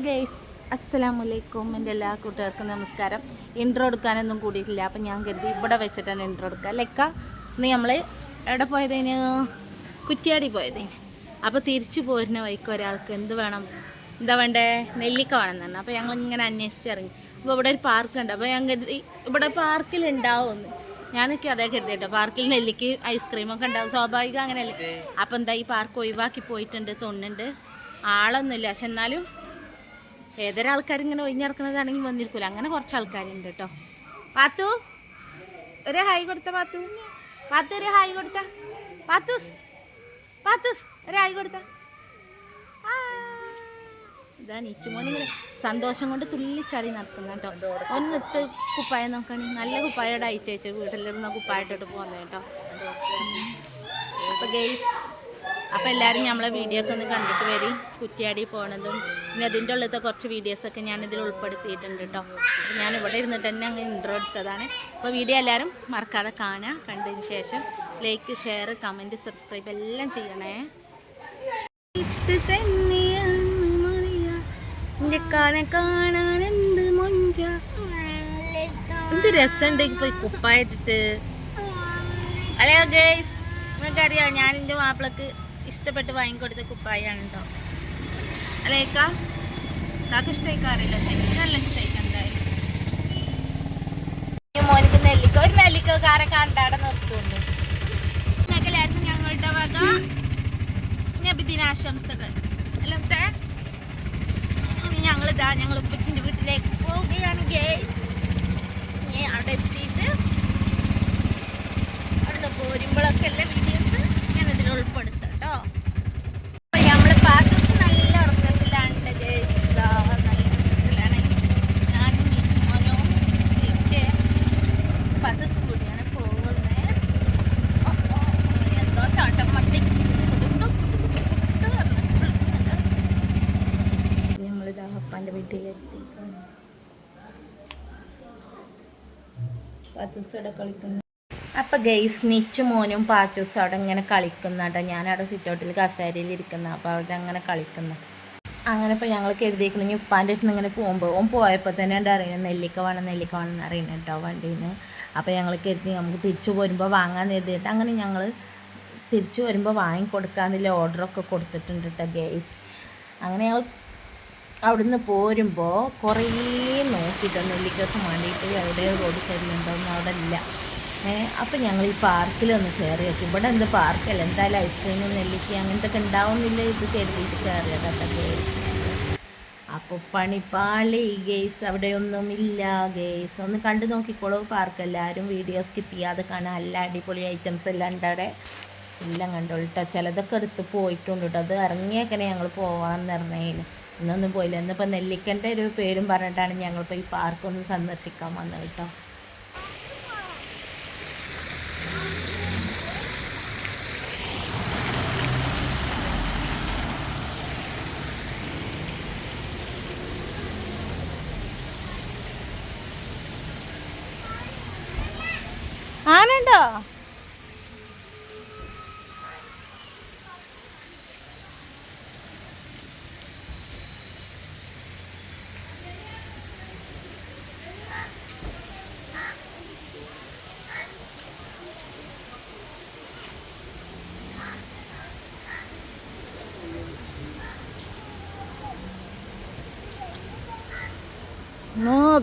Guys, അസ്സലാമലൈക്കും. എൻ്റെ എല്ലാ കൂട്ടുകാർക്കും നമസ്കാരം. ഇൻട്രോ എടുക്കാനൊന്നും കൂടിയിട്ടില്ല, അപ്പം ഞാൻ കരുതി ഇവിടെ വെച്ചിട്ടാണ് ഇൻട്രോ എടുക്കുക. ലെക്ക ഇന്ന് നമ്മൾ എവിടെ പോയതിന്? കുറ്റ്യാടി പോയതിന്. അപ്പോൾ തിരിച്ചു പോരുന്ന വഴിക്ക് ഒരാൾക്ക് എന്ത് വേണം, എന്താ വേണ്ടേ, നെല്ലിക്ക വേണം തന്നെ. അപ്പോൾ ഞങ്ങളിങ്ങനെ അന്വേഷിച്ചിറങ്ങി. അപ്പോൾ ഇവിടെ ഒരു പാർക്കുണ്ട്. അപ്പോൾ ഞാൻ കരുതി ഇവിടെ പാർക്കിലുണ്ടാവുമെന്ന്. ഞാനൊക്കെ അതേ കരുതി കേട്ടോ. പാർക്കിൽ നെല്ലിക്ക് ഐസ്ക്രീമൊക്കെ ഉണ്ടാവും, സ്വാഭാവികം അങ്ങനെയല്ലേ. അപ്പോൾ എന്താ ഈ പാർക്ക് ഒഴിവാക്കി പോയിട്ടുണ്ട് തോന്നുന്നുണ്ട്. ആളൊന്നുമില്ല, പക്ഷെ എന്നാലും ഏതൊരാൾക്കാരിങ്ങനെ ഒഴിഞ്ഞിറക്കുന്നതാണെങ്കിൽ വന്നിരിക്കില്ല. അങ്ങനെ കുറച്ച് ആൾക്കാരുണ്ട് കേട്ടോ. പാത്തു ഒരു ഹായ് കൊടുത്ത, പാത്തു ഒരു ഹായ് കൊടുത്ത, പാത്തൂസ് ഒരു ഹായ് കൊടുത്ത. ഇതാണ് ഇച്ചുമോനിങ്ങനെ സന്തോഷം കൊണ്ട് തുള്ളിച്ചാടി നടക്കുന്ന കേട്ടോ. ഒന്നിട്ട് കുപ്പായം നോക്കുകയാണെങ്കിൽ നല്ല കുപ്പായോടെ അയച്ചേച്ചു വീട്ടിലിരുന്ന കുപ്പായിട്ടിട്ട് പോകുന്നത് കേട്ടോ. അപ്പോൾ ഗെയ്സ്, അപ്പോൾ എല്ലാവരും നമ്മളെ വീഡിയോ ഒക്കെ ഒന്ന് കണ്ടിട്ട് വരും. കുറ്റ്യാടി പോണതും പിന്നെ അതിൻ്റെ ഉള്ളത്തെ കുറച്ച് വീഡിയോസൊക്കെ ഞാനിതിൽ ഉൾപ്പെടുത്തിയിട്ടുണ്ട് കേട്ടോ. അപ്പോൾ ഞാൻ ഇവിടെ ഇരുന്നിട്ട് തന്നെ അങ്ങ് ഇൻട്രോ എടുത്തതാണ്. അപ്പോൾ വീഡിയോ എല്ലാവരും മറക്കാതെ കാണുക. കണ്ടതിന് ശേഷം ലൈക്ക്, ഷെയർ, കമൻറ്റ്, സബ്സ്ക്രൈബ് എല്ലാം ചെയ്യണേ. കാണാൻ എന്ത് രസമുണ്ട് ഇപ്പോൾ കുപ്പായിട്ടിട്ട്. ഹലോ ഗേയ്സ്, നിങ്ങൾക്കറിയാം ഞാൻ എൻ്റെ മാപ്പിളക്ക് ഇഷ്ടപ്പെട്ട് വാങ്ങിക്കൊടുത്ത കുപ്പായാണ് കേട്ടോ. അല്ലേക്കാ കാക്ക് ഇഷ്ടമായിക്കാറില്ല, എനിക്ക് നല്ല ഇഷ്ടമായിക്കാം. എന്തായാലും മോനിക്ക് നെല്ലിക്ക, ഒരു നെല്ലിക്കാരെ കണ്ടാടെ നിർത്തുന്നുണ്ട്. നിങ്ങൾക്ക് എല്ലാവർക്കും ഞങ്ങളുടെ വക നബിദിനാശംസകൾ. അല്ലേ, ഞങ്ങൾ ഉപ്പച്ചിൻ്റെ വീട്ടിലേക്ക് പോവുകയാണ് ഗേയ്സ്. അവിടെ എത്തിയിട്ട് അവിടുന്ന് പോരുമ്പോഴൊക്കെ എല്ലാ വീഡിയോസ് ഞാൻ ഇതിൽ ഉൾപ്പെടുത്താം കേട്ടോ. അപ്പം നമ്മൾ പാത്തൂസ് നല്ല ഉറക്കത്തിലാണ് ഗേയ്സ്. നല്ല ഉറക്കത്തിലാണ് ഞാനും ഈച്ചുമോനും ഒക്കെ പാത്തൂസ് കൂടിയാണ് പോകുന്നത്. എന്തോ ചാട്ടം മത്തി നമ്മളിതാ അപ്പാൻ്റെ വീട്ടിലെത്തി. പാത്തൂസ് അവിടെ കളിക്കുന്നു. അപ്പോൾ ഗെയ്സ്, നിച്ചുമോനും പാച്ചൂസും അവിടെ ഇങ്ങനെ കളിക്കുന്ന കേട്ടോ. ഞാനവിടെ സിറ്റൗട്ടിൽ കസേരയിൽ ഇരിക്കുന്ന. അപ്പോൾ അവിടെ അങ്ങനെ കളിക്കുന്ന. അങ്ങനെ ഇപ്പോൾ ഞങ്ങൾ കരുതിയിരിക്കണമെങ്കിൽ ഉപ്പാൻ്റെ അടുത്ത് നിന്ന് ഇങ്ങനെ പോകുമ്പോൾ ഓൻ പോയപ്പോൾ തന്നെ ഉണ്ട് അറിയുന്നത് നെല്ലിക്ക വേണം അറിയണം കേട്ടോ വണ്ടിയിൽ നിന്ന്. അപ്പോൾ ഞങ്ങൾ കരുതി നമുക്ക് തിരിച്ചു പോരുമ്പോൾ വാങ്ങാൻ കരുതിയിട്ട് അങ്ങനെ ഞങ്ങൾ തിരിച്ചു വരുമ്പോൾ വാങ്ങിക്കൊടുക്കാമെന്നുള്ള ഓർഡറൊക്കെ കൊടുത്തിട്ടുണ്ട് കേട്ടോ ഗെയ്സ്. അങ്ങനെ ഞങ്ങൾ അവിടുന്ന് പോരുമ്പോൾ കുറേ നോക്കിയിട്ട് നെല്ലിക്കൊക്കെ വേണ്ടിയിട്ട് എവിടെ റോഡ് സൈഡിലുണ്ടോയെന്ന് അവിടെ ഇല്ല. അപ്പം ഞങ്ങൾ ഈ പാർക്കിലൊന്ന് കയറി വെക്കും. ഇവിടെ എന്ത് പാർക്കല്ല, എന്തായാലും ഐസ്ക്രീമും നെല്ലിക്ക അങ്ങനത്തെ ഒക്കെ ഉണ്ടാവുന്നില്ല. ഇത് കരുതിയിട്ട് കയറിയതൊക്കെ ഗേസ്. അപ്പോൾ പണിപ്പാളി ഗേസ്, അവിടെയൊന്നുമില്ല ഗേസ്. ഒന്ന് കണ്ടു നോക്കിക്കോളൂ പാർക്ക്. എല്ലാവരും വീഡിയോ സ്കിപ്പ് ചെയ്യാതെ കാണാൻ. എല്ലാ അടിപൊളി ഐറ്റംസ് എല്ലാം ഉണ്ട് അവിടെ. എല്ലാം കണ്ടോളൂ കേട്ടോ. ചിലതൊക്കെ എടുത്ത് പോയിട്ടുണ്ട് കേട്ടോ. അത് ഇറങ്ങിയേക്കനെ ഞങ്ങൾ പോകാമെന്ന് പറഞ്ഞതിന് ഇന്നൊന്നും പോയില്ല. ഇന്നിപ്പോൾ നെല്ലിക്കൻ്റെ ഒരു പേരും പറഞ്ഞിട്ടാണ് ഞങ്ങളിപ്പോൾ ഈ പാർക്കൊന്ന് സന്ദർശിക്കാൻ വന്നത് കേട്ടോ. ആനുണ്ടോ?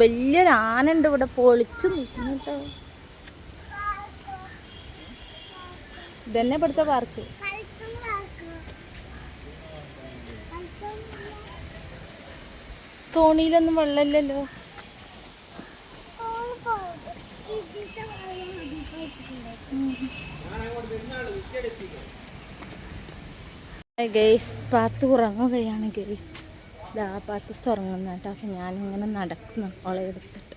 വലിയൊരു ആനുണ്ട് ഇവിടെ പൊളിച്ചു നിൽക്കുന്നു കേട്ടോ. ഇതന്നെ ഇവിടുത്തെ പാർക്ക്. തോണിയിലൊന്നും വെള്ളമില്ലല്ലോ. ഗെയ്സ്, പാത്ത് ഉറങ്ങുകയാണ് ഗെയ്സ്. ഇതാ പാത്തൂസ് ഉറങ്ങുന്ന കേട്ടോ. അപ്പം ഞാനിങ്ങനെ നടക്കുന്നു ഓളെ എടുത്തിട്ട്.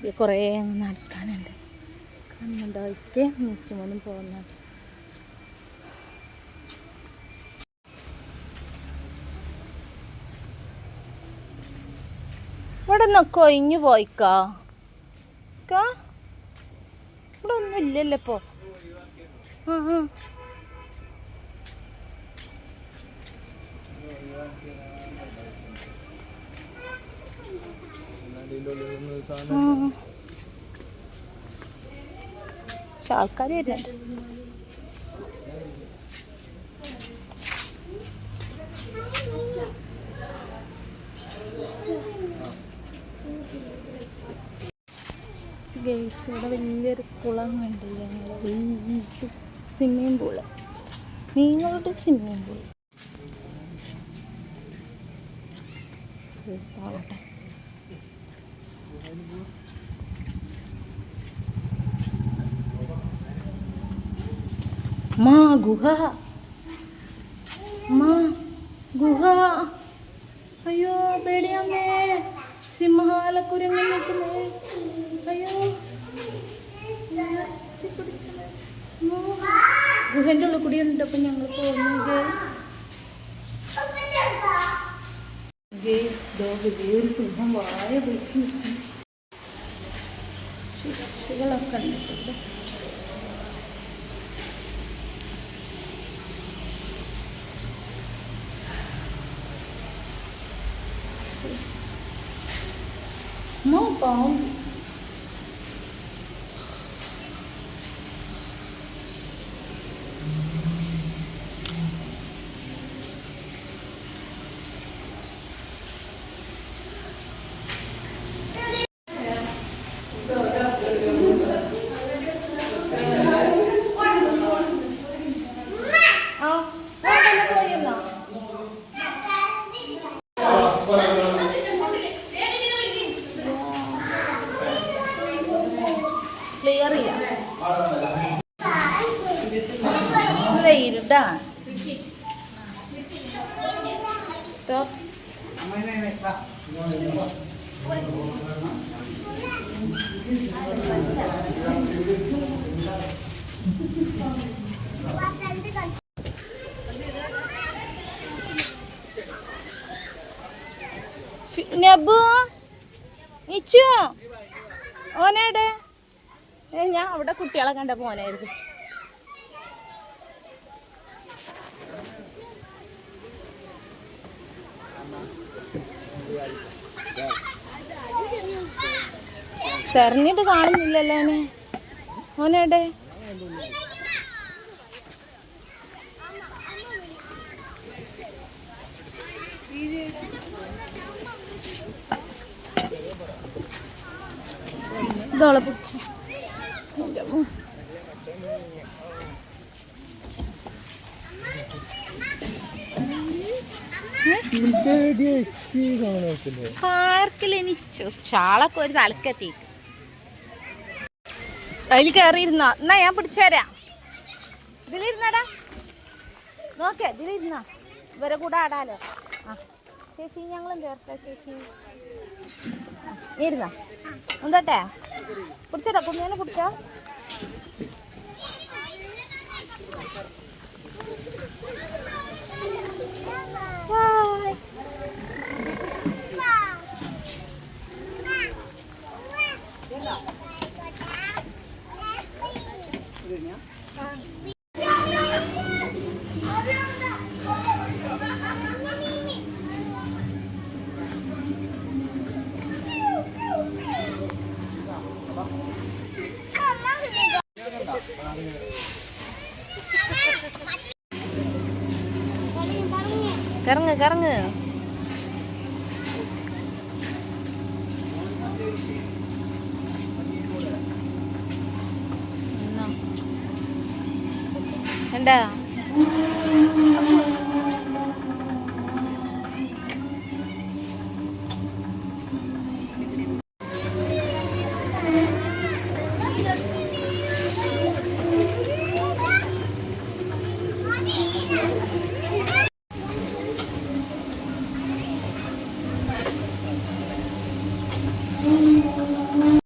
ഇത് കുറേ അങ്ങ് നടക്കാനുണ്ട്. കാണുന്നുണ്ടോ? ഒക്കെ നിച്ചുമോനും പോകുന്നുണ്ട്. ഇവിടെ നിന്നൊക്കെ ഒഴിഞ്ഞു പോയിക്കാ. ഇവിടെ ഒന്നും ഇല്ലല്ലോ ഇപ്പോൾ. പക്ഷെ ആൾക്കാർ വരില്ല. ഗൈസ് ഇവിടെ വലിയൊരു കുളം കണ്ടില്ലേ, സ്വിമ്മിങ് പൂള്, മീനുകളുടെ സ്വിമ്മിങ് പൂൾ. മാ ഗുഹ, മാ ഗുഹ, അയ്യോ പേടിയാമേ, സിംഹാലക്കുരങ്ങൾ നിൽക്കുന്നേ, അയ്യോ ഗുഹൻ്റെ ഉള്ളിൽ കൂടി ഉണ്ട്. അപ്പം ഞങ്ങൾ പോകുന്നു വലിയൊരു സിംഹം വായ വെച്ച് നിൽക്കുന്നു. ശിശുകളൊക്കെ ഉണ്ട്. No bomb. ക്ലിയർ ഇല്ല, ഇരുട്ടാ. നബു ഇച്ചു ഓനേടെ, ഞാൻ അവിടെ കുട്ടികളെ കണ്ട പോനായിരുന്നു. തെരഞ്ഞിട്ട് കാണുന്നില്ലല്ലോ ഓനെ, ഓനേടെ? ഇതോളെ പിടിച്ചു. പാർക്കിലെനിച്ചു ചാളൊക്കെ ഒരു തലക്കെത്തിക്ക് അതിൽ കയറിയിരുന്നോ? എന്നാ ഞാൻ പിടിച്ചു തരാം. ഇതിലിരുന്നടാ, നോക്കേ ഇതിലിരുന്നോ, ഇവരെ കൂടെ ആടാലോ. ആ ചേച്ചി ഞങ്ങളും ചേർക്കാം. ചേച്ചി ഇരുന്നോ, എന്തോട്ടെ പിടിച്ചോട്ടോ, കുഞ്ഞേനെ പിടിച്ചോ. കറങ്ങ് കറങ്ങ്. എന്താ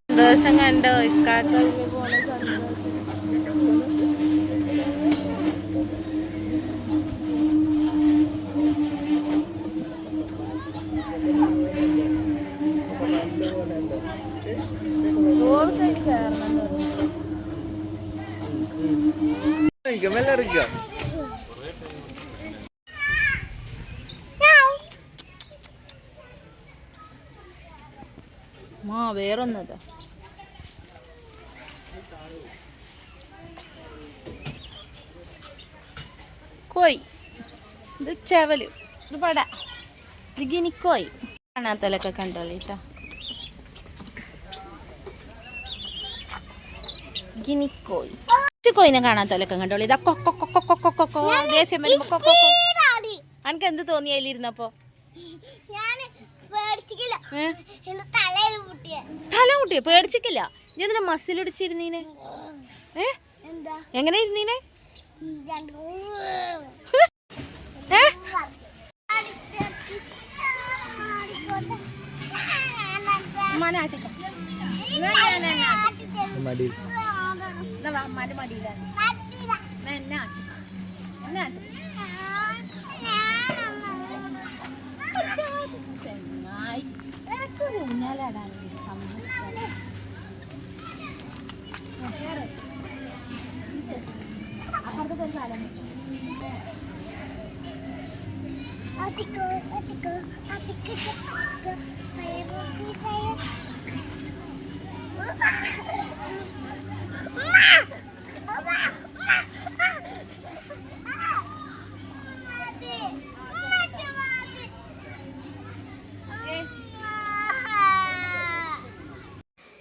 സന്തോഷം കണ്ടോ? ഇക്കാക്ക പോണ സന്തോഷം. വേറൊന്നത് കോഴി, ഇത് ചെവല്, ഇത് പട, ഇത് ഗിനിക്കോഴി. കാണാത്തലൊക്കെ കണ്ടോളിട്ടോ. ഗിനിക്കോഴി കോഴിനെ കാണാത്തലൊക്കെ കണ്ടോളി. ഇതാ കൊക്കൊക്കൊക്കൊക്കൊക്കൊക്കൊ ദേഷ്യം വരുമ്പോ കൊക്കൊക്കൊ. അനക്ക് എന്ത് തോന്നി അതിലിരുന്നപ്പോ? തല മുട്ടിയ പേടിച്ചിക്കില്ല. ഇതിനെ മസിലിടിച്ചിരുന്നീനെ. എങ്ങനെ ഇരുന്നീനെ?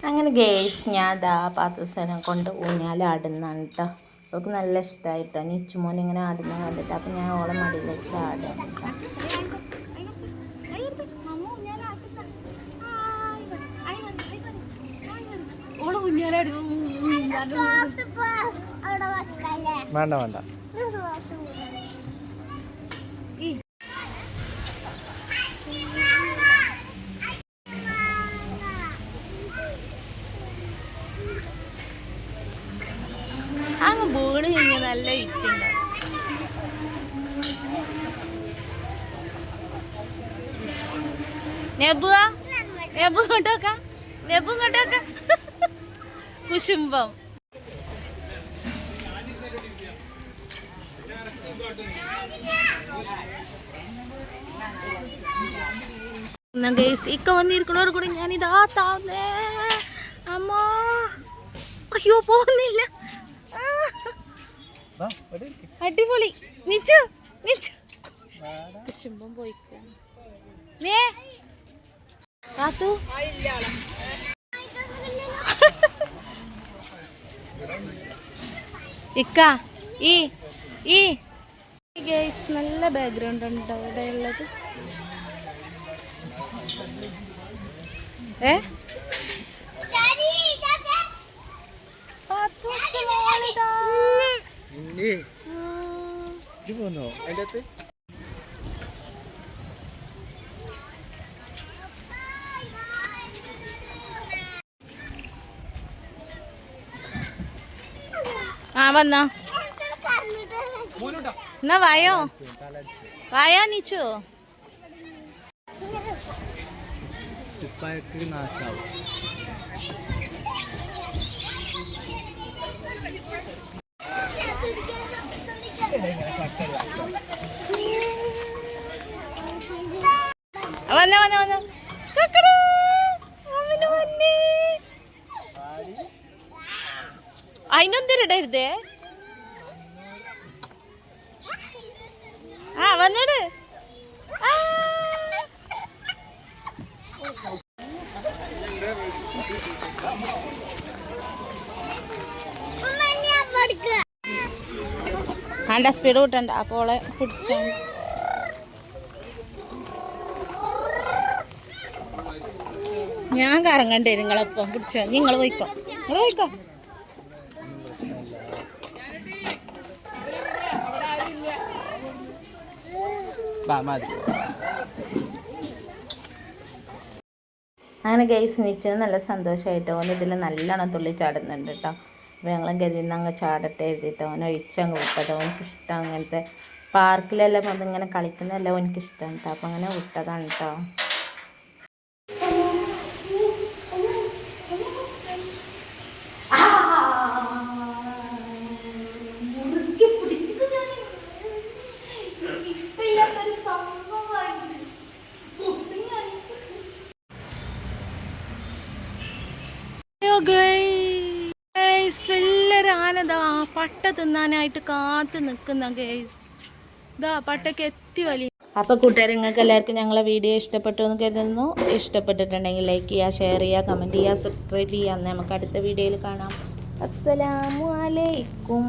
അങ്ങനെ ഗേസ് ഞാൻ ദാ പാത്തൂസനെ കൊണ്ട് ഊഞ്ഞാലാടുന്നാണ് കേട്ടോ. അവൾക്ക് നല്ല ഇഷ്ടമായിട്ടോ നിച്ചുമോൻ ഇങ്ങനെ ആടുന്ന കണ്ടിട്ട്. അപ്പം ഞാൻ ഓളെ മടിയിൽ വെച്ച് ആടുകയാണ്. വേണ്ട വേണ്ട അങ്ങ് വീണ് കഴിഞ്ഞാൽ നല്ല ഇട്ടുണ്ടാവും. നെബു ഇങ്ങോട്ടോക്ക, നെബു ഇങ്ങോട്ടോക്ക. കുശുംബം. ഇക്ക വന്നിരിക്കണോർ കൂടി ഞാൻ ഇതാ താന്നേ. അമ്മ അയ്യോ പോകുന്നില്ല. അടിപൊളി. നിച്ചു നിച്ചു കുശുംബം പോയിക്കോ. ഇക്ക ഈ ഗൈസ് നല്ല ബാക്ക്ഗ്രൗണ്ട് ഉണ്ടോ ഇവിടെ ഉള്ളത്? വന്നോ എന്നാ വായോ വായോ നീച്ചു. വന്നോ വന്നോ വന്നോ അതിനൊന്നിടരുതേ. വന്നിട്. ആണ്ട സ്പീഡ് കൂട്ടണ്ട. അപ്പോളെ പിടിച്ച ഞാൻ കറങ്ങണ്ടേ. നിങ്ങളൊപ്പം പിടിച്ചോ. നിങ്ങൾ പോയിക്കോ, നിങ്ങൾ പോയിക്കോ. അങ്ങനെ ഗൈസ് നിച്ചന് നല്ല സന്തോഷമായിട്ട് ഓൻ ഇതിൽ നല്ലോണം തുള്ളി ചാടുന്നുണ്ട് കേട്ടോ. അപ്പോൾ ഞങ്ങൾ ഗതിന്ന് അങ്ങ് ചാടട്ടെ എഴുതിയിട്ട് ഓൻ ഒഴിച്ചങ്ങ് വിട്ടത്. ഓനിക്ക് ഇഷ്ടം അങ്ങനത്തെ പാർക്കിലെല്ലാം അതിങ്ങനെ കളിക്കുന്നതെല്ലാം എനിക്കിഷ്ടമാണ് കേട്ടോ. അപ്പോൾ അങ്ങനെ വിട്ടതാണ് കേട്ടോ. പട്ട തിന്നാനായിട്ട് കാത്ത് നിൽക്കുന്ന ഗൈസ്. ഇതാ പട്ടയ്ക്ക് എത്തി വലിയ. അപ്പോൾ കൂട്ടുകാർ, നിങ്ങൾക്ക് എല്ലാവർക്കും ഞങ്ങളെ വീഡിയോ ഇഷ്ടപ്പെട്ടു എന്ന് കരുതുന്നു. ഇഷ്ടപ്പെട്ടിട്ടുണ്ടെങ്കിൽ ലൈക്ക് ചെയ്യുക, ഷെയർ ചെയ്യുക, കമൻറ്റ് ചെയ്യുക, സബ്സ്ക്രൈബ് ചെയ്യുക. നമുക്ക് അടുത്ത വീഡിയോയിൽ കാണാം. അസ്സലാമു അലൈക്കും.